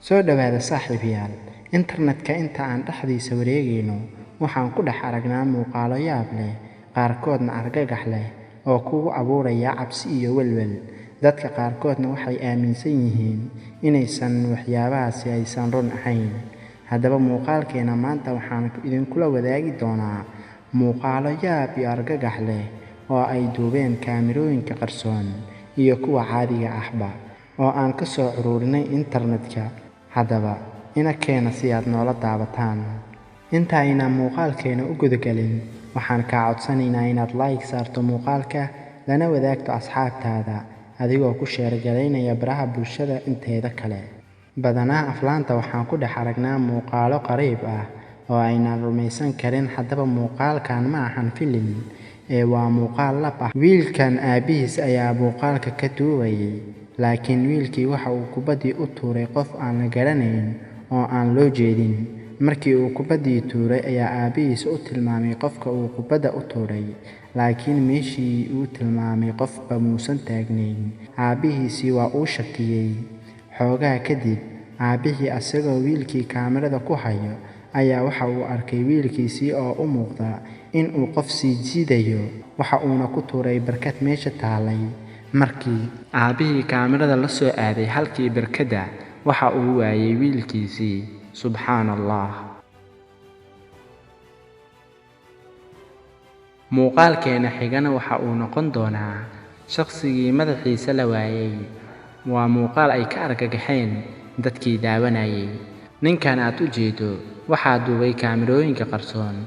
soo dhawaada saaxiibayaal. Internetka inta aan dhexdiisa wareegayno waxaan ku dhex aragnaa muuqaalo yaab leh, qaarkoodna argagax leh oo kugu abuuraya cabsi iyo welwel. Dadka qaarkoodna waxay aaminsan yihiin inaysan waxyaabahaasi aysan run ahayn. Haddaba muuqaalkeena maanta waxaan idinkula wadaagi doonaa muuqaalo yaab iyo argagax leh oo ay duubeen kaamirooyinka qarsoon iyo kuwa caadiga ahba oo aan ka soo ururinay internetka. Haddaba ina keena si aad noola daawataan. Inta ayna muuqaalkeena u gudagalin, waxaan kaa codsanaynaa inaad like saarto muuqaalka lana wadaagto asxaabtaada adigoo ku sheergalaynaya baraha bulshada inteeda kale. Badanaa aflaanta waxaan ku dhex aragnaa muuqaalo qariib ah oo aynaan rumaysan karin. Haddaba muuqaalkan ma ahan filim, waa muuqaal lab ah. Wiilkan aabihiis ayaa muuqaalka ka duubayay, laakiin wiilkii waxa uu kubaddii u tuuray qof aan la garanayn oo aan loo jeedin. Markii uu kubaddii tuuray ayaa aabihiis u tilmaamay qofka uu kubadda u tuuray, laakiin meeshii uu tilmaamay qofba muusan taagnayn. Aabihiisii waa uu shakiyay. Xoogaa kadib, aabihii asagoo wiilkii kaamirada ku hayo ayaa waxa uu arkay wiilkiisii oo u muuqda in uu qof sii jiidayo, waxa uuna ku tuuray barkad meesha taalay. Markii aabihii kaamirada la soo aaday halkii barkadda, waxa uu waayay wiilkiisii. Subxaanallah. Muuqaalkeena xigana waxa uu noqon doonaa shaqsigii madaxiisa la waayay. Waa muuqaal ay ka argagaxeen dadkii daawanayay. Ninkan aad u jeedo waxaa duubay kaamirooyinka qarsoon.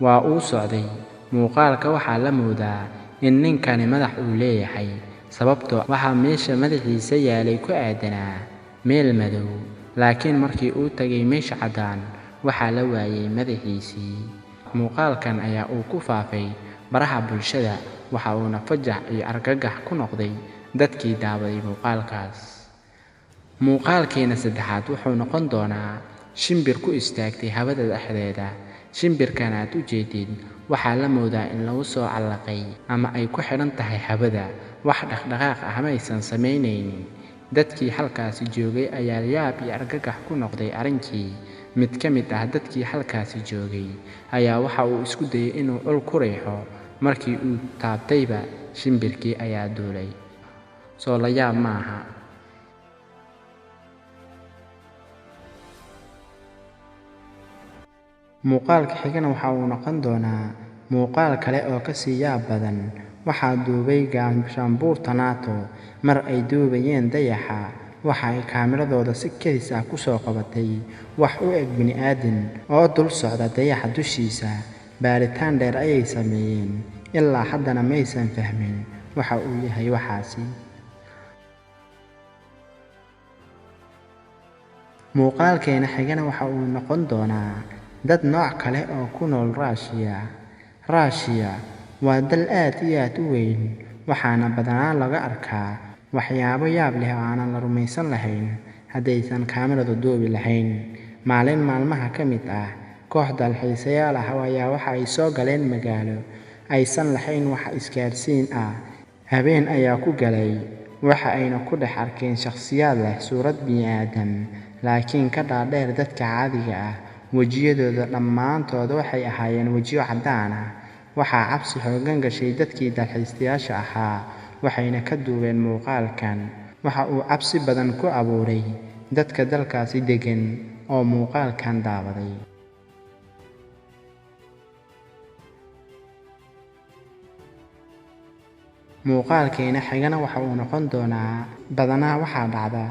Waa uu socday. Muuqaalka waxaa la moodaa in ninkani madax uu leeyahay, sababtoo waxaa meesha madaxiisa yaalay ku aadanaa meel madow. Laakiin markii uu tagay meesha caddaan, waxaa la waayay madaxiisii. Muuqaalkan ayaa uu ku faafay baraha bulshada, waxa uuna fajac iyo argagax ku noqday dadkii daawaday muuqaalkaas. Muuqaalkeena saddexaad wuxuu noqon doonaa shimbir ku istaagtay hawada dhexdeeda. Shimbirkan aad u jeedid waxaa la moodaa in lagu soo callaqay ama ay ku xidhan tahay hawada. Wax dhaqdhaqaaq ah ma aysan samaynaynin. Dadkii halkaasi joogay ayaa yaab iyo argagax ku noqday arrinkii. Mid ka mid ah dadkii halkaasi joogay ayaa waxa uu isku dayay inuu ul ku riixo. Markii uu taabtayba, shimbirkii ayaa duulay. Soo la yaab maaha. Muuqaalka xigana waxa uu noqon doonaa muuqaal kale oo ka sii yaab badan. Waxaa duubay gaashaanbuurta NATO. Mar ay duubayeen dayaxa, waxa ay kaamiradooda si kedis ah ku soo qabatay wax u eg bini'aadin oo dul socda dayaxa dushiisa. Baaritaan dheer ayay sameeyeen, ilaa haddana maysan fahmin waxa uu yahay waxaasi. Muuqaalkeena xigana waxa uu noqon doonaa dad nooc kale oo ku nool Raashiya. Waa dal aad iyo aad u weyn, waxaana badanaa laga arkaa waxyaabo yaab leh oo aanan la rumaysan lahayn haddaysan kaamiradu duubi lahayn. Maalin maalmaha ka mid ah, koox dalxiisayaal ah ayaa waxa ay soo galeen magaalo aysan lahayn wax isgaarsiin ah. Habeen ayaa ku galay, waxa ayna ku dhex arkeen shakhsiyaad leh suurad bini'aadam, laakiin ka dhaadheer dadka caadiga ah. Wejiyadooda dhammaantood waxay ahaayeen wejiyo caddaan ah. Waxaa cabsi xooggan gashay dadkii dalxiisayaasha ahaa, waxayna ka duubeen muuqaalkan. Waxa uu cabsi badan ku abuuray dadka dalkaasi deggan oo muuqaalkan daawaday. Muuqaalkeena xigana waxa uu noqon doonaa badanaa waxaa dhacda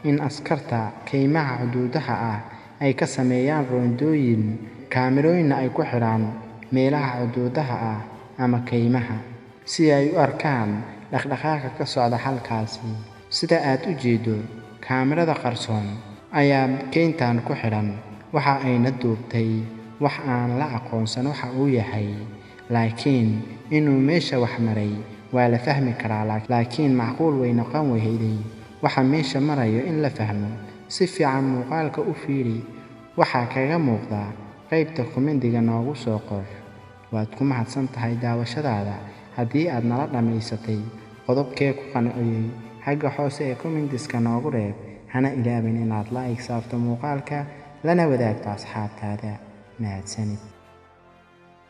in askarta keymaha xuduudaha ah ay ka sameeyaan roondooyin, kaamirooyinna ay ku xidhaan meelaha xuduudaha ah ama keymaha si ay u arkaan dhaqdhaqaaqa ka socda halkaasi. Sida aad u jeedo, kaamirada qarsoon ayaa keyntan ku xidhan, waxa ayna duubtay wax aan la aqoonsan waxa uu yahay. Laakiin inuu meesha wax maray waa la fahmi karaa, laakiin macquul way noqon wayday waxa meesha marayo in la fahmo. Si fiican muuqaalka u fiiri, waxaa kaga muuqda qaybta kommentiga noogu soo qor. Waad ku mahadsan tahay daawashadaada. Haddii aad nala dhamaysatay qodobkee ku qanciyay, xagga hoose ee commentiska noogu reeb. hana ilaabin inaad like saarto muuqaalka lana wadaagto asxaabtaada. mahadsanid.